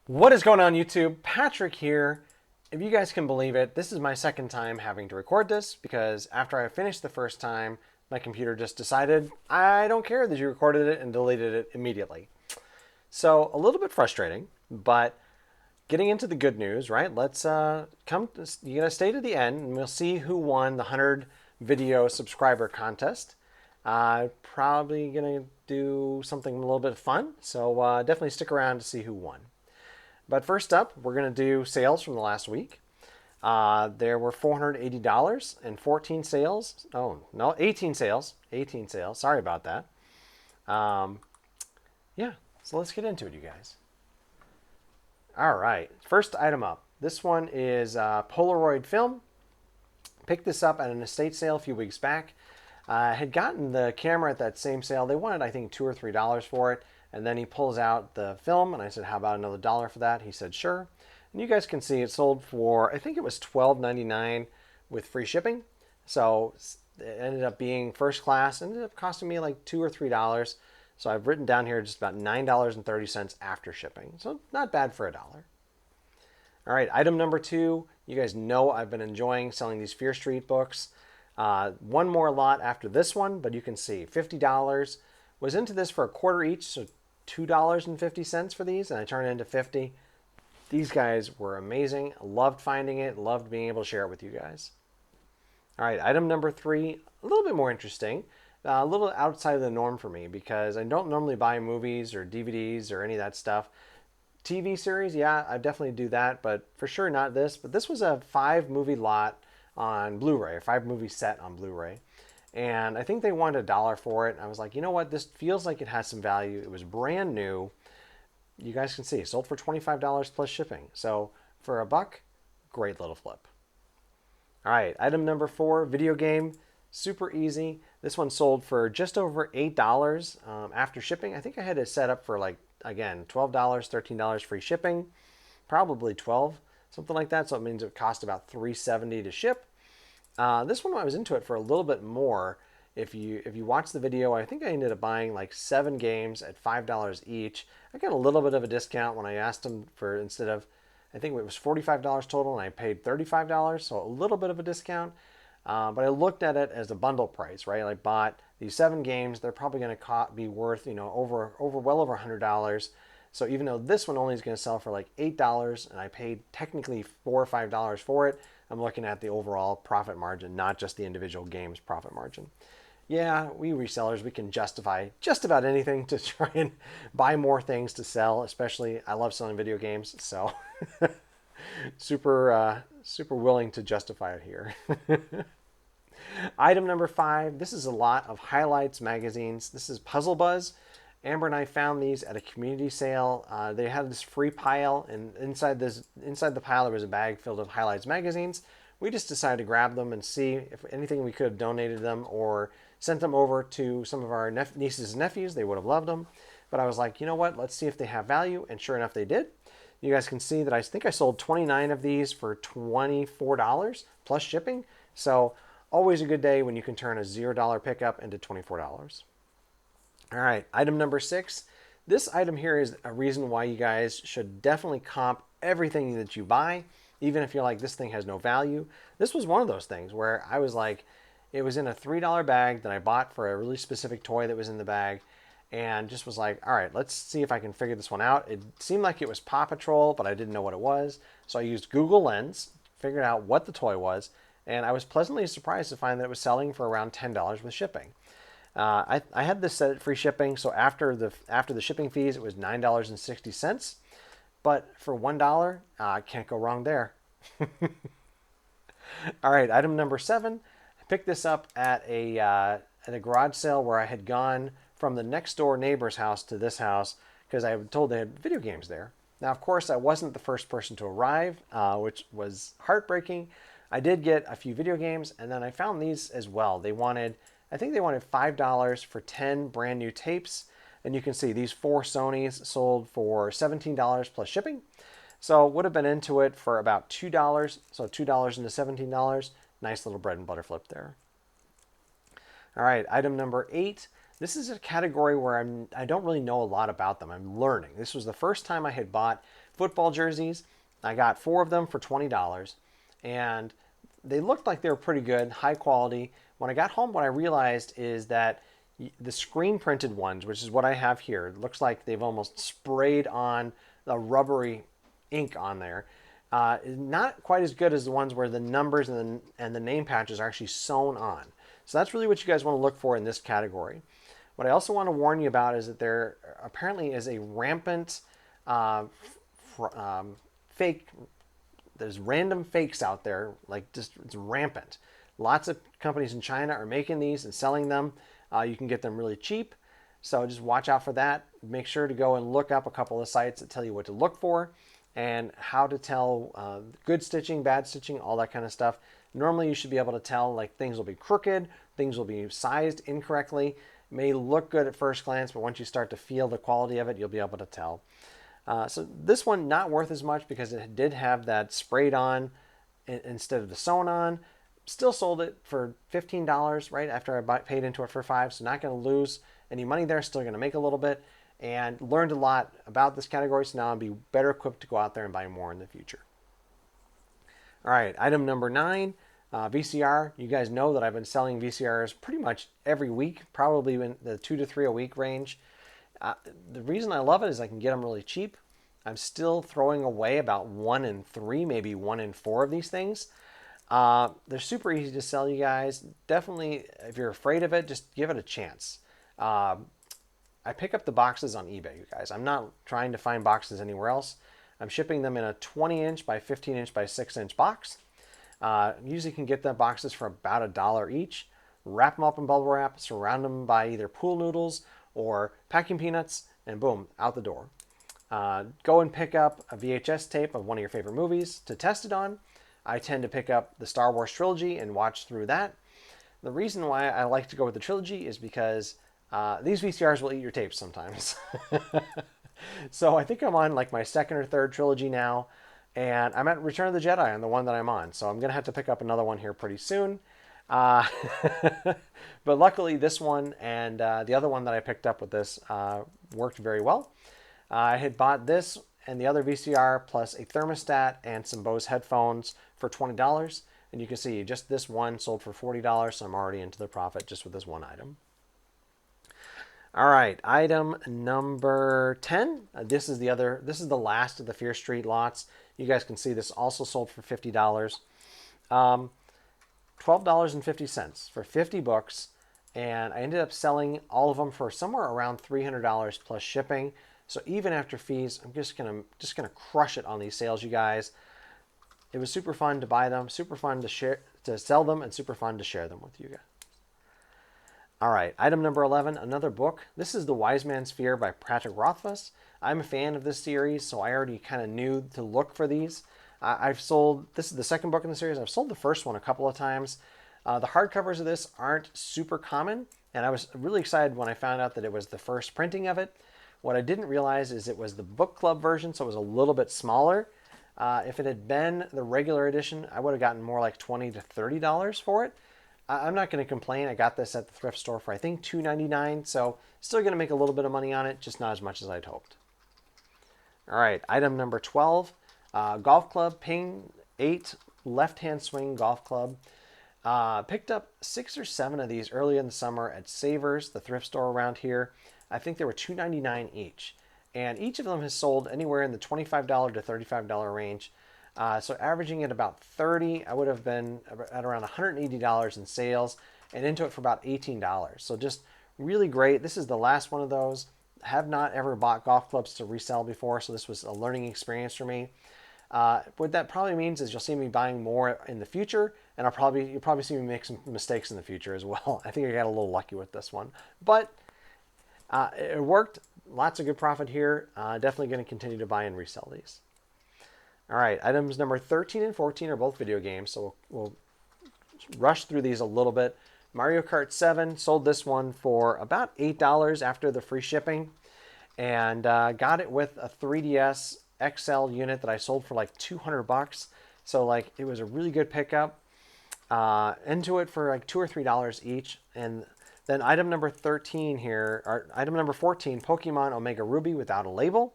What is going on, YouTube? Patrick here. If you guys can believe it, this is my second time having to record this because after I finished the first time, my computer just decided I don't care that you recorded it and deleted it immediately. So a little bit frustrating, but getting into the good news, right? Let's you gotta stay to the end and we'll see who won the 100 video subscriber contest. Probably gonna do something a little bit fun, so definitely stick around to see who won. But first up, we're going to do sales from the last week. There were $480 and 14 sales. Oh, no, 18 sales. 18 sales. Sorry about that. Um, yeah, so let's get into it, you guys. All right, first item up. This one is Polaroid Film. Picked this up at an estate sale a few weeks back. I had gotten the camera at that same sale. They wanted, I think, $2 or $3 for it. And then he pulls out the film, and I said, how about another $1 for that? He said, sure. And you guys can see it sold for, I think it was $12.99 with free shipping. So it ended up being first class. It ended up costing me like $2 or $3. So I've written down here just about $9.30 after shipping. So not bad for $1. All right, item number 2. You guys know I've been enjoying selling these Fear Street books. One more lot after this one, but you can see $50. Was into this for a quarter each, so $2.50 for these, and I turned it into 50. These guys were amazing. Loved finding it. Loved being able to share it with you guys. All right, item number 3, a little bit more interesting. A little outside of the norm for me because I don't normally buy movies or DVDs or any of that stuff. TV series, yeah, I definitely do that, but for sure not this. But this was a 5-movie lot on Blu-ray, a 5-movie set on Blu-ray. And I think they wanted $1 for it. I was like, you know what? This feels like it has some value. It was brand new. You guys can see it sold for $25 plus shipping. So for $1, great little flip. All right, item number 4, video game. Super easy. This one sold for just over $8 after shipping. I think I had it set up for like, again, $12, $13 free shipping. Probably 12, something like that. So it means it cost about $3.70 to ship. This one I was into it for a little bit more. If you watch the video, I think I ended up buying like 7 games at $5 each. I got a little bit of a discount when I asked them for, instead of, I think it was $45 total and I paid $35, so a little bit of a discount. But I looked at it as a bundle price, right? I bought these 7 games. They're probably going to be worth, well over $100. So even though this one only is going to sell for like $8 and I paid technically $4 or $5 for it, I'm looking at the overall profit margin, not just the individual game's profit margin. Yeah, we resellers, we can justify just about anything to try and buy more things to sell, especially I love selling video games, so super willing to justify it here. Item number 5, this is a lot of highlights magazines. This is Puzzle Buzz. Amber and I found these at a community sale. They had this free pile, and inside the pile there was a bag filled with highlights magazines. We just decided to grab them and see if anything we could have donated them or sent them over to some of our nieces and nephews. They would have loved them. But I was like, you know what? Let's see if they have value. And sure enough, they did. You guys can see that I think I sold 29 of these for $24 plus shipping. So always a good day when you can turn a $0 pickup into $24. All right, item number 6. This item here is a reason why you guys should definitely comp everything that you buy, even if you're like, this thing has no value. This was one of those things where I was like, it was in a $3 bag that I bought for a really specific toy that was in the bag, and just was like, all right, let's see if I can figure this one out. It seemed like it was Paw Patrol, but I didn't know what it was. So I used Google Lens, figured out what the toy was, and I was pleasantly surprised to find that it was selling for around $10 with shipping. I had this set at free shipping, so after the shipping fees, it was $9.60. But for $1, can't go wrong there. All right, item number 7. I picked this up at a garage sale where I had gone from the next door neighbor's house to this house because I was told they had video games there. Now, of course, I wasn't the first person to arrive, which was heartbreaking. I did get a few video games, and then I found these as well. I think they wanted $5 for 10 brand new tapes. And you can see these 4 Sonys sold for $17 plus shipping. So would have been into it for about $2. So $2 into $17. Nice little bread and butter flip there. All right, item number 8. This is a category where I don't really know a lot about them. I'm learning. This was the first time I had bought football jerseys. I got 4 of them for $20, and they looked like they were pretty good, high quality. When I got home, what I realized is that the screen printed ones, which is what I have here, it looks like they've almost sprayed on a rubbery ink on there. Is not quite as good as the ones where the numbers and the name patches are actually sewn on. So that's really what you guys want to look for in this category. What I also want to warn you about is that there apparently is a rampant fake. There's random fakes out there, like just it's rampant. Lots of companies in China are making these and selling them. You can get them really cheap. So just watch out for that. Make sure to go and look up a couple of sites that tell you what to look for and how to tell good stitching, bad stitching, all that kind of stuff. Normally you should be able to tell, like, things will be crooked, things will be sized incorrectly. It may look good at first glance, but once you start to feel the quality of it, you'll be able to tell. So this one not worth as much because it did have that sprayed on instead of the sewn on. Still sold it for $15 right after I paid into it for $5, so not going to lose any money there. Still going to make a little bit, and learned a lot about this category, so now I'll be better equipped to go out there and buy more in the future. All right, item number 9, VCR. You guys know that I've been selling VCRs pretty much every week, probably in the 2 to 3 a week range. The reason I love it is I can get them really cheap. I'm still throwing away about 1 in 3, maybe 1 in 4 of these things. They're super easy to sell, you guys. Definitely, if you're afraid of it, just give it a chance. I pick up the boxes on eBay, you guys. I'm not trying to find boxes anywhere else. I'm shipping them in a 20-inch by 15-inch by 6-inch box. Usually can get the boxes for about $1 each. Wrap them up in bubble wrap, surround them by either pool noodles or packing peanuts, and boom, out the door. Go and pick up a VHS tape of one of your favorite movies to test it on. I tend to pick up the Star Wars trilogy and watch through that. The reason why I like to go with the trilogy is because these VCRs will eat your tapes sometimes. So I think I'm on like my 2nd or 3rd trilogy now, and I'm at Return of the Jedi on the one that I'm on. So I'm going to have to pick up another one here pretty soon. But luckily this one and the other one that I picked up with this worked very well. I had bought this and the other VCR plus a thermostat and some Bose headphones for $20. And you can see just this one sold for $40, so I'm already into the profit just with this one item. All right, item number 10. This is the last of the Fear Street lots. You guys can see this also sold for $50. $12.50 for 50 books, and I ended up selling all of them for somewhere around $300 plus shipping. So even after fees, I'm just gonna crush it on these sales, you guys. It was super fun to buy them, super fun to sell them, and super fun to share them with you guys. All right, item number 11, another book. This is The Wise Man's Fear by Patrick Rothfuss. I'm a fan of this series, so I already kind of knew to look for these. This is the 2nd book in the series. I've sold the first one a couple of times. The hardcovers of this aren't super common, and I was really excited when I found out that it was the first printing of it. What I didn't realize is it was the book club version, so it was a little bit smaller. If it had been the regular edition, I would have gotten more like $20 to $30 for it. I'm not going to complain. I got this at the thrift store for I think $2.99, so still going to make a little bit of money on it, just not as much as I'd hoped. All right, item number 12, golf club, Ping 8 left-hand swing golf club. Picked up 6 or 7 of these early in the summer at Savers, the thrift store around here. I think they were $2.99 each, and each of them has sold anywhere in the $25 to $35 range. So averaging at about 30, I would have been at around $180 in sales and into it for about $18. So just really great. This is the last one of those. Have not ever bought golf clubs to resell before, so this was a learning experience for me. What that probably means is you'll see me buying more in the future, and you'll probably see me make some mistakes in the future as well. I think I got a little lucky with this one, but it worked. Lots of good profit here. Definitely going to continue to buy and resell these. All right, items number 13 and 14 are both video games, so we'll rush through these a little bit. Mario Kart 7, sold this one for about $8 after the free shipping, and got it with a 3DS XL unit that I sold for like $200. So like it was a really good pickup. Into it for like $2 or $3 each, and Then item number 13 here, or item number 14, Pokemon Omega Ruby without a label.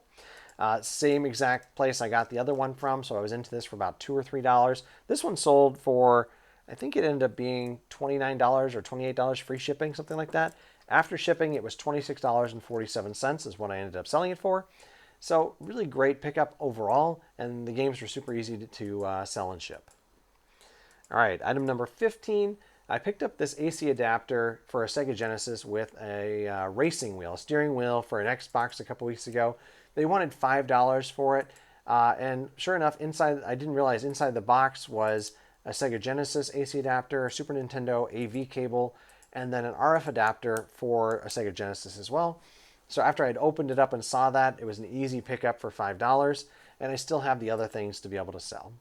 Same exact place I got the other one from, so I was into this for about $2 or $3. This one sold for, I think it ended up being $29 or $28 free shipping, something like that. After shipping, it was $26.47 is what I ended up selling it for. So really great pickup overall, and the games were super easy to sell and ship. All right, item number 15. I picked up this AC adapter for a Sega Genesis with a racing wheel, a steering wheel for an Xbox a couple weeks ago. They wanted $5 for it, and sure enough, inside, I didn't realize inside the box was a Sega Genesis AC adapter, a Super Nintendo AV cable, and then an RF adapter for a Sega Genesis as well. So after I'd opened it up and saw that, it was an easy pickup for $5, and I still have the other things to be able to sell.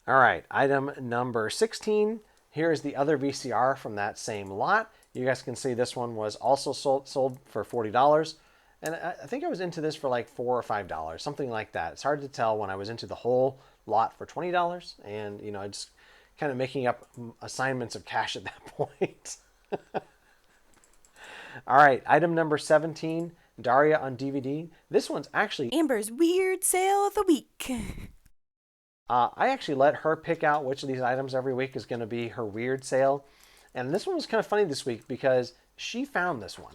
All right, item number 16. Here is the other VCR from that same lot. You guys can see this one was also sold for $40. And I think I was into this for like $4 or $5, something like that. It's hard to tell when I was into the whole lot for $20, and I just kind of making up assignments of cash at that point. All right, item number 17, Daria on DVD. This one's actually Amber's Weird Sale of the Week. I actually let her pick out which of these items every week is going to be her weird sale. And this one was kind of funny this week because she found this one.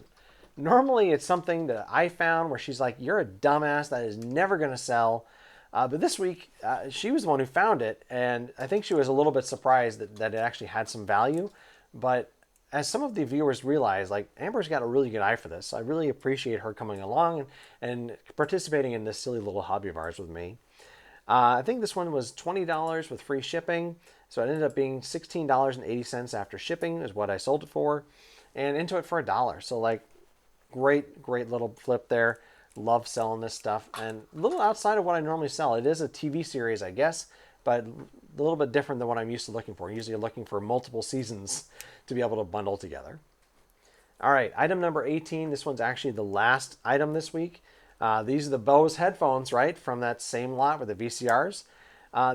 Normally it's something that I found where she's like, you're a dumbass, that is never going to sell. But this week she was the one who found it. And I think she was a little bit surprised that it actually had some value. But as some of the viewers realize, like, Amber's got a really good eye for this. So I really appreciate her coming along and participating in this silly little hobby of ours with me. I think this one was $20 with free shipping. So it ended up being $16.80 after shipping is what I sold it for. And into it for $1. So like, great little flip there. Love selling this stuff. And a little outside of what I normally sell. It is a TV series, I guess, but a little bit different than what I'm used to looking for. Usually looking for multiple seasons to be able to bundle together. All right, item number 18. This one's actually the last item this week. These are the Bose headphones, right, from that same lot with the VCRs.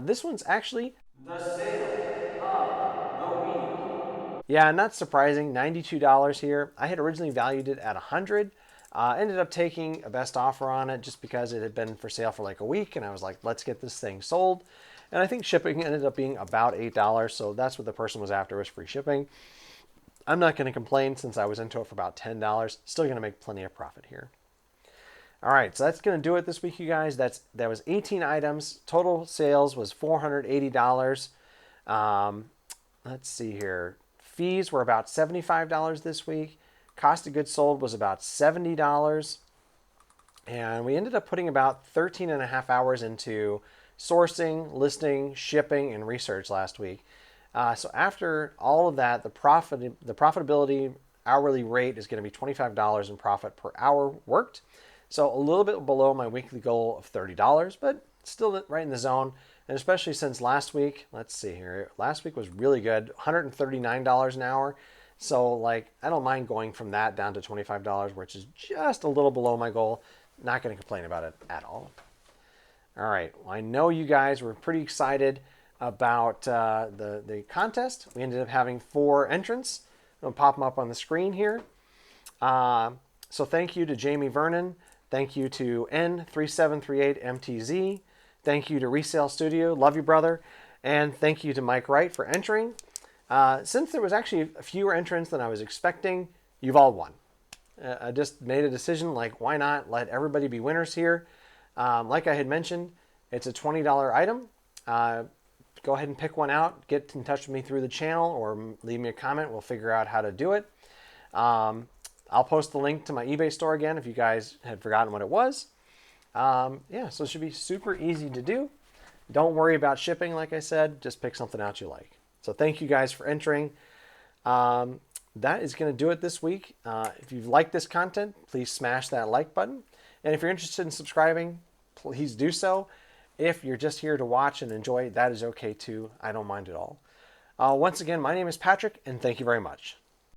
This one's actually the sale of the week. Yeah, not surprising, $92 here. I had originally valued it at $100. Ended up taking a best offer on it just because it had been for sale for like a week, and I was like, let's get this thing sold. And I think shipping ended up being about $8, so that's what the person was after, was free shipping. I'm not going to complain since I was into it for about $10. Still going to make plenty of profit here. All right, so that's going to do it this week, you guys. That was 18 items. Total sales was $480. Let's see here. Fees were about $75 this week. Cost of goods sold was about $70. And we ended up putting about 13 and a half hours into sourcing, listing, shipping, and research last week. So after all of that, the profitability hourly rate is going to be $25 in profit per hour worked. So a little bit below my weekly goal of $30, but still right in the zone. And especially since last week, let's see here. Last week was really good, $139 an hour. So like, I don't mind going from that down to $25, which is just a little below my goal. Not going to complain about it at all. All right, well, I know you guys were pretty excited about the contest. We ended up having 4 entrants. I'll pop them up on the screen here. So thank you to Jamie Vernon. Thank you to N3738MTZ. Thank you to Resale Studio. Love you, brother. And thank you to Mike Wright for entering. Since there was actually fewer entrants than I was expecting, you've all won. I just made a decision, like, why not let everybody be winners here? Like I had mentioned, it's a $20 item. Go ahead and pick one out. Get in touch with me through the channel or leave me a comment. We'll figure out how to do it. I'll post the link to my eBay store again if you guys had forgotten what it was. Yeah, so it should be super easy to do. Don't worry about shipping, like I said. Just pick something out you like. So thank you guys for entering. That is going to do it this week. If you've liked this content, please smash that like button. And if you're interested in subscribing, please do so. If you're just here to watch and enjoy, that is okay too. I don't mind at all. Once again, my name is Patrick, and thank you very much.